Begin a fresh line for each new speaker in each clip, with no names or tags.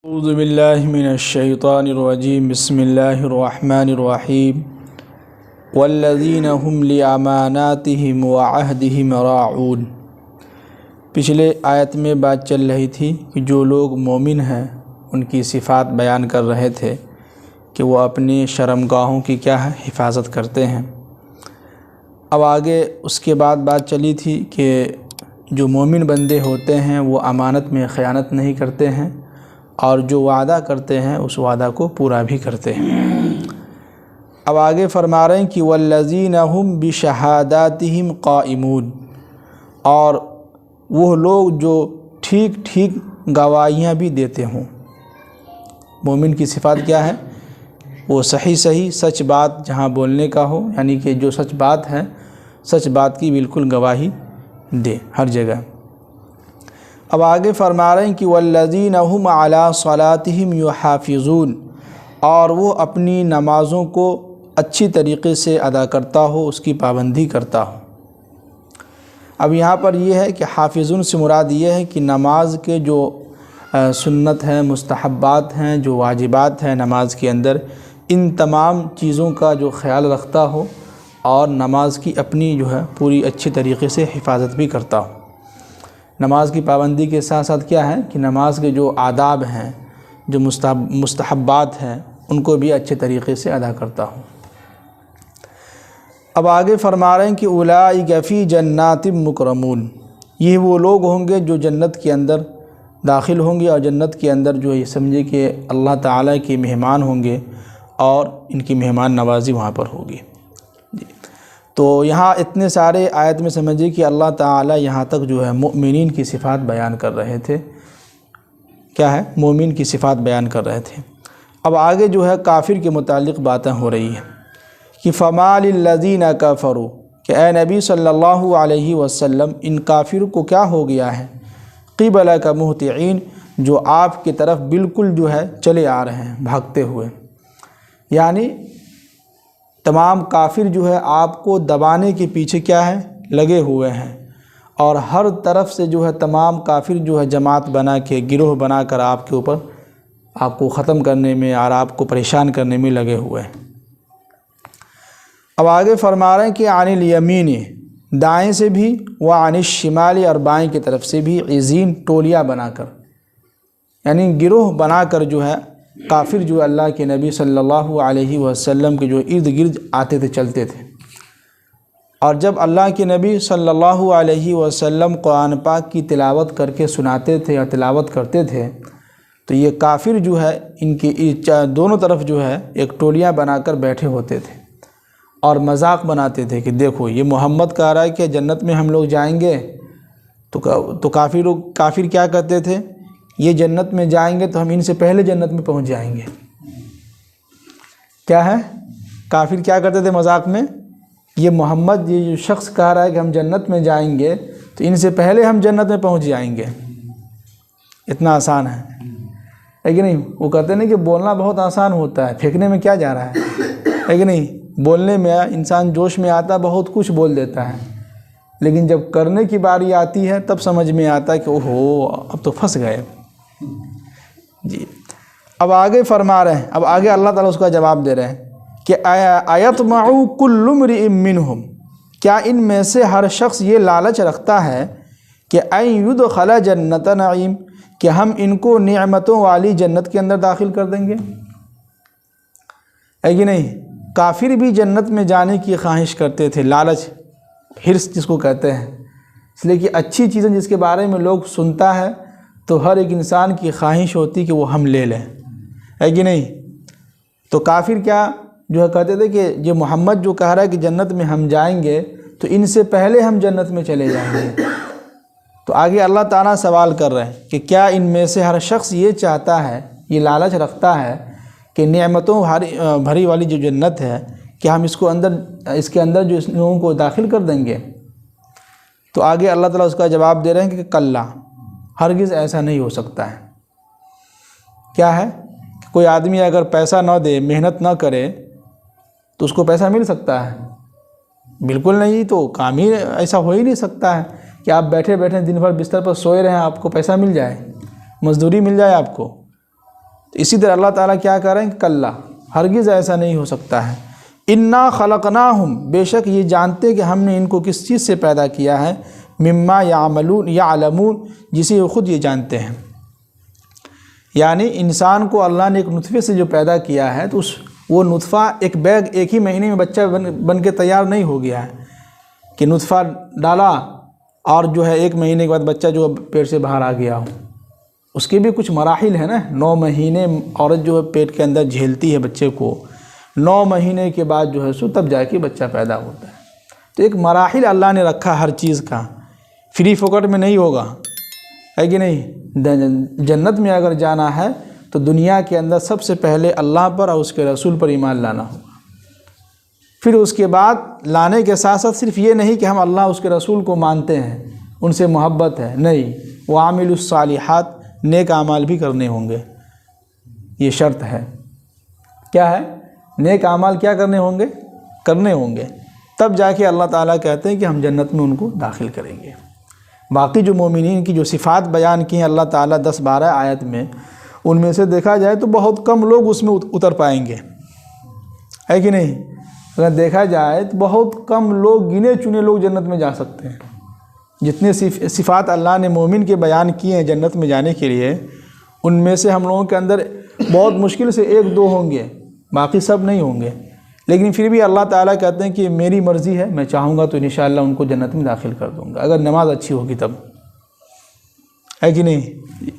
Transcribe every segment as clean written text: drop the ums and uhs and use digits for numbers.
اعوذ باللہ من الشیطان الرجیم بسم اللہ الرحمن الرحیم والذین هم لاماناتهم وعہدهم راعون۔ پچھلے آیت میں بات چل رہی تھی کہ جو لوگ مومن ہیں ان کی صفات بیان کر رہے تھے کہ وہ اپنی شرمگاہوں کی کیا ہے حفاظت کرتے ہیں۔ اب آگے اس کے بعد بات چلی تھی کہ جو مومن بندے ہوتے ہیں وہ امانت میں خیانت نہیں کرتے ہیں اور جو وعدہ کرتے ہیں اس وعدہ کو پورا بھی کرتے ہیں۔ اب آگے فرما رہے ہیں کہ والذین هم بشہاداتہم قائمون، اور وہ لوگ جو ٹھیک ٹھیک گواہیاں بھی دیتے ہوں۔ مومن کی صفات کیا ہے؟ وہ صحیح سچ بات جہاں بولنے کا ہو، یعنی کہ جو سچ بات ہے سچ بات کی بالکل گواہی دے ہر جگہ۔ اب آگے فرما رہے ہیں کہ والذین هم علی صلاتہم یحافظون، اور وہ اپنی نمازوں کو اچھی طریقے سے ادا کرتا ہو، اس کی پابندی کرتا ہو۔ اب یہاں پر یہ ہے کہ حافظون سے مراد یہ ہے کہ نماز کے جو سنت ہیں، مستحبات ہیں، جو واجبات ہیں نماز کے اندر، ان تمام چیزوں کا جو خیال رکھتا ہو اور نماز کی اپنی جو ہے پوری اچھی طریقے سے حفاظت بھی کرتا ہو۔ نماز کی پابندی کے ساتھ ساتھ کیا ہے کہ نماز کے جو آداب ہیں، جو مستحبات ہیں، ان کو بھی اچھے طریقے سے ادا کرتا ہوں۔ اب آگے فرما رہے ہیں کہ اولئک فی جنات مکرمون، یہ وہ لوگ ہوں گے جو جنت کے اندر داخل ہوں گے، اور جنت کے اندر جو یہ سمجھے کہ اللہ تعالیٰ کے مہمان ہوں گے اور ان کی مہمان نوازی وہاں پر ہوگی۔ تو یہاں اتنے سارے آیت میں سمجھیے کہ اللہ تعالیٰ یہاں تک جو ہے مؤمنین کی صفات بیان کر رہے تھے۔ کیا ہے؟ مومن کی صفات بیان کر رہے تھے۔ اب آگے جو ہے کافر کے متعلق باتیں ہو رہی ہیں کہ فَمَا لِلَّذِينَ كَفَرُوا، کہ اے نبی صلی اللہ علیہ وسلم ان کافروں کو کیا ہو گیا ہے، قِبَلَكَ مُهْطِعِينَ، جو آپ کی طرف بالکل جو ہے چلے آ رہے ہیں بھاگتے ہوئے، یعنی تمام کافر جو ہے آپ کو دبانے کے پیچھے کیا ہے لگے ہوئے ہیں، اور ہر طرف سے جو ہے تمام کافر جو ہے جماعت بنا کے گروہ بنا کر آپ کے اوپر آپ کو ختم کرنے میں اور آپ کو پریشان کرنے میں لگے ہوئے ہیں۔ اب آگے فرما رہے ہیں کہ عن الیمین، دائیں سے بھی، وعن الشمال، اور بائیں کی طرف سے بھی، عزین، ٹولیاں بنا کر، یعنی گروہ بنا کر جو ہے کافر جو اللہ کے نبی صلی اللہ علیہ وسلم کے جو ارد گرد آتے تھے، چلتے تھے۔ اور جب اللہ کے نبی صلی اللہ علیہ وسلم قرآن پاک کی تلاوت کر کے سناتے تھے یا تلاوت کرتے تھے تو یہ کافر جو ہے ان کی دونوں طرف جو ہے ایک ٹولیاں بنا کر بیٹھے ہوتے تھے اور مذاق بناتے تھے کہ دیکھو یہ محمد کہہ رہا ہے کہ جنت میں ہم لوگ جائیں گے، تو کافر کیا کرتے تھے، یہ جنت میں جائیں گے تو ہم ان سے پہلے جنت میں پہنچ جائیں گے۔ کیا ہے؟ کافر کیا کرتے تھے مذاق میں، یہ محمد یہ جو شخص کہہ رہا ہے کہ ہم جنت میں جائیں گے تو ان سے پہلے ہم جنت میں پہنچ جائیں گے، اتنا آسان ہے کہ نہیں؟ وہ کہتے ہیں کہ بولنا بہت آسان ہوتا ہے، پھینکنے میں کیا جا رہا ہے کہ نہیں؟ بولنے میں انسان جوش میں آتا بہت کچھ بول دیتا ہے، لیکن جب کرنے کی باری آتی ہے تب سمجھ میں آتا ہے کہ اوہو اب تو پھنس گئے۔ جی اب آگے فرما رہے ہیں، اب آگے اللہ تعالیٰ اس کا جواب دے رہے ہیں کہ ایطمع کل امرئ منہم، کیا ان میں سے ہر شخص یہ لالچ رکھتا ہے کہ ان یدخل جنت نعیم، کہ ہم ان کو نعمتوں والی جنت کے اندر داخل کر دیں گے، ہے کہ نہیں؟ کافر بھی جنت میں جانے کی خواہش کرتے تھے، لالچ، حرص جس کو کہتے ہیں، اس لیے کہ اچھی چیزیں جس کے بارے میں لوگ سنتا ہے تو ہر ایک انسان کی خواہش ہوتی کہ وہ ہم لے لیں، ہے کہ نہیں؟ تو کافر کیا جو ہے کہتے تھے کہ یہ محمد جو کہہ رہا ہے کہ جنت میں ہم جائیں گے تو ان سے پہلے ہم جنت میں چلے جائیں گے۔ تو آگے اللہ تعالیٰ سوال کر رہے ہیں کہ کیا ان میں سے ہر شخص یہ چاہتا ہے، یہ لالچ رکھتا ہے کہ نعمتوں بھری والی جو جنت ہے کہ ہم اس کے اندر جو اس لوگوں کو داخل کر دیں گے؟ تو آگے اللہ تعالیٰ اس کا جواب دے رہے ہیں کہ کلا، ہرگز ایسا نہیں ہو سکتا ہے۔ کیا ہے کہ کوئی آدمی اگر پیسہ نہ دے، محنت نہ کرے تو اس کو پیسہ مل سکتا ہے؟ بالکل نہیں، تو کام ہی ایسا ہو ہی نہیں سکتا ہے کہ آپ بیٹھے بیٹھے دن بھر بستر پر سوئے رہیں آپ کو پیسہ مل جائے، مزدوری مل جائے آپ کو، تو اسی طرح اللہ تعالیٰ کیا کر رہے ہیں کہ کلا، ہرگز ایسا نہیں ہو سکتا ہے، انا خلقناہم، بے شک یہ جانتے کہ ہم نے ان کو کس چیز سے پیدا کیا ہے، مما یعلمون، جسے وہ خود یہ جانتے ہیں۔ یعنی انسان کو اللہ نے ایک نطفے سے جو پیدا کیا ہے تو وہ نطفہ ایک ہی مہینے میں بچہ بن کے تیار نہیں ہو گیا ہے کہ نطفہ ڈالا اور جو ہے 1 مہینے کے بعد بچہ جو پیٹ سے باہر آ گیا ہو۔ اس کے بھی کچھ مراحل ہیں نا، 9 مہینے عورت جو ہے پیٹ کے اندر جھیلتی ہے بچے کو، 9 مہینے کے بعد جو ہے سو تب جا کے بچہ پیدا ہوتا ہے۔ تو ایک مراحل اللہ نے رکھا ہر چیز کا، فری فوکٹ میں نہیں ہوگا، ہے کہ نہیں؟ جنت میں اگر جانا ہے تو دنیا کے اندر سب سے پہلے اللہ پر اور اس کے رسول پر ایمان لانا ہوگا، پھر اس کے بعد لانے کے ساتھ ساتھ صرف یہ نہیں کہ ہم اللہ اس کے رسول کو مانتے ہیں، ان سے محبت ہے، نہیں، وعامل الصالحات، نیک اعمال بھی کرنے ہوں گے، یہ شرط ہے۔ کیا ہے؟ نیک اعمال کیا کرنے ہوں گے، تب جا کے اللہ تعالیٰ کہتے ہیں کہ ہم جنت میں ان کو داخل کریں گے۔ باقی جو مومنین کی جو صفات بیان کی ہیں اللہ تعالیٰ 10-12 آیت میں، ان میں سے دیکھا جائے تو بہت کم لوگ اس میں اتر پائیں گے، ہے کہ نہیں؟ اگر دیکھا جائے تو بہت کم لوگ، گنے چنے لوگ جنت میں جا سکتے ہیں۔ جتنے صفات اللہ نے مومن کے بیان کیے ہیں جنت میں جانے کے لیے، ان میں سے ہم لوگوں کے اندر بہت مشکل سے 1-2 ہوں گے، باقی سب نہیں ہوں گے، لیکن پھر بھی اللہ تعالیٰ کہتے ہیں کہ میری مرضی ہے، میں چاہوں گا تو انشاءاللہ ان کو جنت میں داخل کر دوں گا، اگر نماز اچھی ہوگی تب، ہے کہ نہیں؟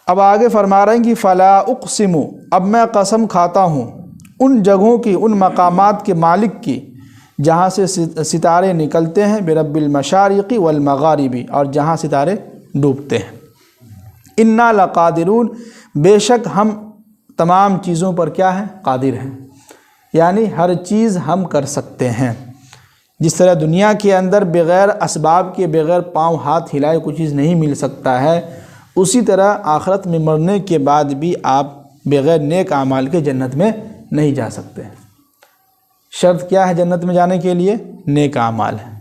اب آگے فرما رہے ہیں کہ فلا اقسم، اب میں قسم کھاتا ہوں ان جگہوں کی، ان مقامات کے مالک کی جہاں سے ستارے نکلتے ہیں، برب المشارق والمغارب، اور جہاں ستارے ڈوبتے ہیں، انا لقادرون، بے شک ہم تمام چیزوں پر کیا ہیں؟ قادر ہیں، یعنی ہر چیز ہم کر سکتے ہیں۔ جس طرح دنیا کے اندر بغیر اسباب کے، بغیر پاؤں ہاتھ ہلائے کوئی چیز نہیں مل سکتا ہے، اسی طرح آخرت میں مرنے کے بعد بھی آپ بغیر نیک اعمال کے جنت میں نہیں جا سکتے۔ شرط کیا ہے جنت میں جانے کے لیے؟ نیک اعمال ہے۔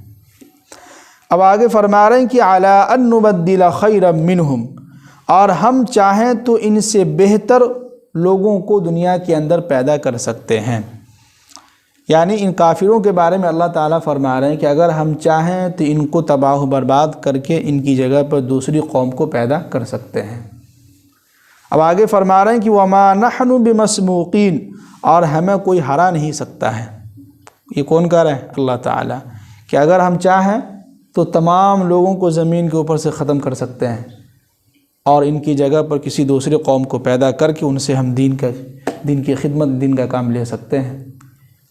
اب آگے فرما رہے ہیں کہ علی ان نبدل خیرا منہم، اور ہم چاہیں تو ان سے بہتر لوگوں کو دنیا کے اندر پیدا کر سکتے ہیں۔ یعنی ان کافروں کے بارے میں اللہ تعالیٰ فرما رہے ہیں کہ اگر ہم چاہیں تو ان کو تباہ و برباد کر کے ان کی جگہ پر دوسری قوم کو پیدا کر سکتے ہیں۔ اب آگے فرما رہے ہیں کہ وما نحن بمسبوقین، اور ہمیں کوئی ہرا نہیں سکتا ہے۔ یہ کون کہہ رہے ہیں؟ اللہ تعالیٰ، کہ اگر ہم چاہیں تو تمام لوگوں کو زمین کے اوپر سے ختم کر سکتے ہیں اور ان کی جگہ پر کسی دوسرے قوم کو پیدا کر کے ان سے ہم دین کی خدمت، دین کا کام لے سکتے ہیں۔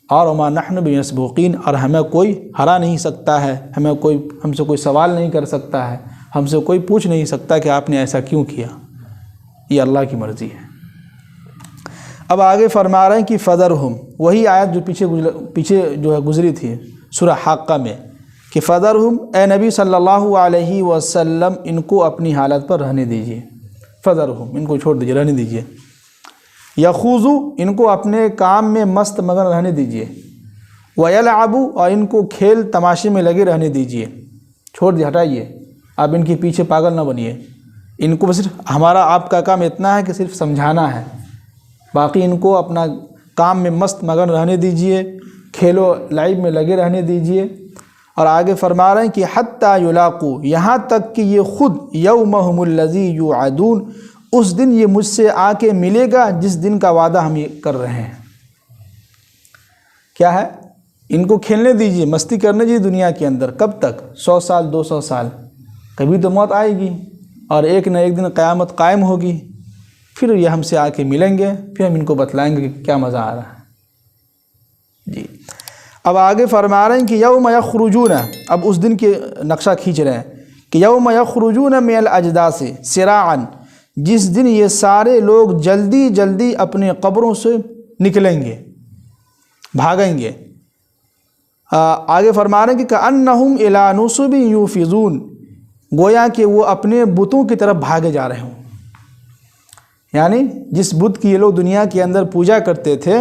اور وما نحن بمسبوقین، اور ہمیں کوئی ہرا نہیں سکتا ہے، ہم سے کوئی سوال نہیں کر سکتا ہے، ہم سے کوئی پوچھ نہیں سکتا کہ آپ نے ایسا کیوں کیا، یہ اللہ کی مرضی ہے۔ اب آگے فرما رہے ہیں کہ فذرہم، وہی آیت جو پیچھے جو ہے گزری تھی سورہ حاقہ میں، کہ فذرہم، اے نبی صلی اللہ علیہ وسلم ان کو اپنی حالت پر رہنے دیجیے، فذرہم، ان کو چھوڑ دیجیے، رہنے دیجیے، یخوضوا، ان کو اپنے کام میں مست مگن رہنے دیجیے، ویلعبوا، اور ان کو کھیل تماشے میں لگے رہنے دیجیے، چھوڑ دیے، ہٹائیے، آپ ان کے پیچھے پاگل نہ بنیے، ان کو صرف ہمارا آپ کا کام اتنا ہے کہ صرف سمجھانا ہے، باقی ان کو اپنا کام میں مست مگن رہنے دیجیے، کھیلو لعب میں لگے رہنے دیجیے۔ اور آگے فرما رہے ہیں کہ حتیٰ یلاقوا، یہاں تک کہ یہ خود یومہم الذی یوعدون، اس دن یہ مجھ سے آ کے ملے گا جس دن کا وعدہ ہم یہ کر رہے ہیں۔ کیا ہے؟ ان کو کھیلنے دیجیے، مستی کرنے دیجیے دنیا کے اندر، کب تک؟ 100 سال 200 سال، کبھی تو موت آئے گی اور ایک نہ ایک دن قیامت قائم ہوگی، پھر یہ ہم سے آ کے ملیں گے، پھر ہم ان کو بتلائیں گے کہ کیا مزہ آ رہا ہے۔ جی اب آگے فرما رہے ہیں کہ یوم یخرجون، اب اس دن کے نقشہ کھینچ رہے ہیں کہ یوم یخرجون من الاجداث سراعا، جس دن یہ سارے لوگ جلدی جلدی اپنے قبروں سے نکلیں گے، بھاگیں گے۔ آگے فرما رہے ہیں کہ کأنہم الی نصب یوفضون، گویا کہ وہ اپنے بتوں کی طرف بھاگے جا رہے ہوں، یعنی جس بت کی یہ لوگ دنیا کے اندر پوجا کرتے تھے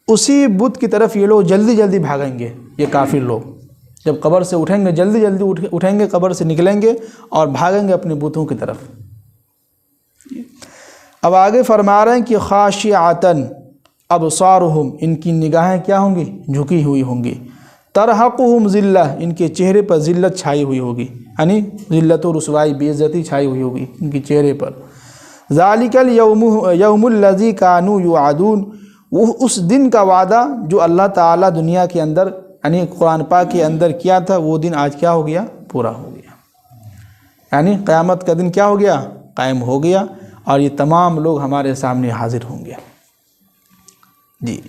اسی بت کی طرف یہ لوگ جلدی جلدی بھاگیں گے۔ یہ کافر لوگ جب قبر سے اٹھیں گے جلدی جلدی اٹھیں گے، قبر سے نکلیں گے اور بھاگیں گے اپنے بتوں کی طرف۔ اب آگے فرما رہے ہیں کہ خاشعۃً ابصارہم، ان کی نگاہیں کیا ہوں گی؟ جھکی ہوئی ہوں گی. ترہقہم ذلہ، ان کے چہرے پر ذلت چھائی ہوئی ہوگی، یعنی ذلت و رسوائی، بے عزتی چھائی ہوئی ہوگی ان کے چہرے پر. ذالک یوم الذی کانوا یوعدون، وہ اس دن کا وعدہ جو اللہ تعالیٰ دنیا کے اندر یعنی قرآن پاک کے اندر کیا تھا، وہ دن آج کیا ہو گیا؟ پورا ہو گیا. یعنی قیامت کا دن کیا ہو گیا؟ قائم ہو گیا، اور یہ تمام لوگ ہمارے سامنے حاضر ہوں گے. جی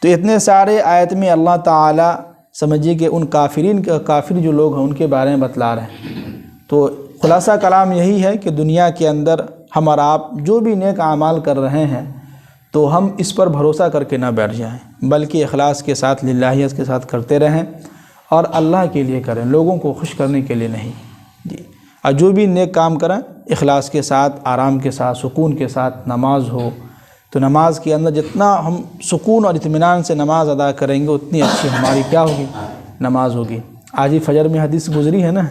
تو اتنے سارے آیت میں اللہ تعالیٰ سمجھیے کہ ان کافر جو لوگ ہیں ان کے بارے میں بتلا رہے ہیں. تو خلاصہ کلام یہی ہے کہ دنیا کے اندر ہم اور آپ جو بھی نیک اعمال کر رہے ہیں تو ہم اس پر بھروسہ کر کے نہ بیٹھ جائیں، بلکہ اخلاص کے ساتھ، للہیت کے ساتھ کرتے رہیں، اور اللہ کے لیے کریں، لوگوں کو خوش کرنے کے لیے نہیں. جی اور جو بھی نیک کام کریں اخلاص کے ساتھ، آرام کے ساتھ، سکون کے ساتھ. نماز ہو تو نماز کے اندر جتنا ہم سکون اور اطمینان سے نماز ادا کریں گے اتنی اچھی ہماری کیا ہوگی؟ نماز ہوگی. آج ہی فجر میں حدیث گزری ہے نا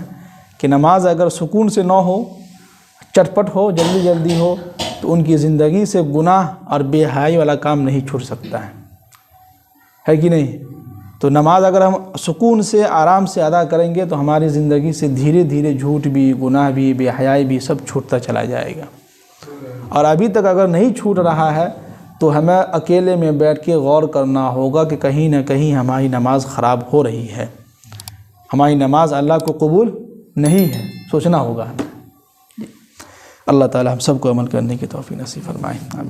کہ نماز اگر سکون سے نہ ہو، چٹپٹ ہو، جلدی جلدی ہو، تو ان کی زندگی سے گناہ اور بے حیائی والا کام نہیں چھوٹ سکتا ہے کہ نہیں؟ تو نماز اگر ہم سکون سے، آرام سے ادا کریں گے تو ہماری زندگی سے دھیرے دھیرے جھوٹ بھی، گناہ بھی، بے حیائی بھی سب چھوٹتا چلا جائے گا. اور ابھی تک اگر نہیں چھوٹ رہا ہے تو ہمیں اکیلے میں بیٹھ کے غور کرنا ہوگا کہ کہیں نہ کہیں ہماری نماز خراب ہو رہی ہے، ہماری نماز اللہ کو قبول نہیں ہے، سوچنا ہوگا. اللہ تعالی ہم سب کو عمل کرنے کی توفیق نصیب فرمائے. آمین.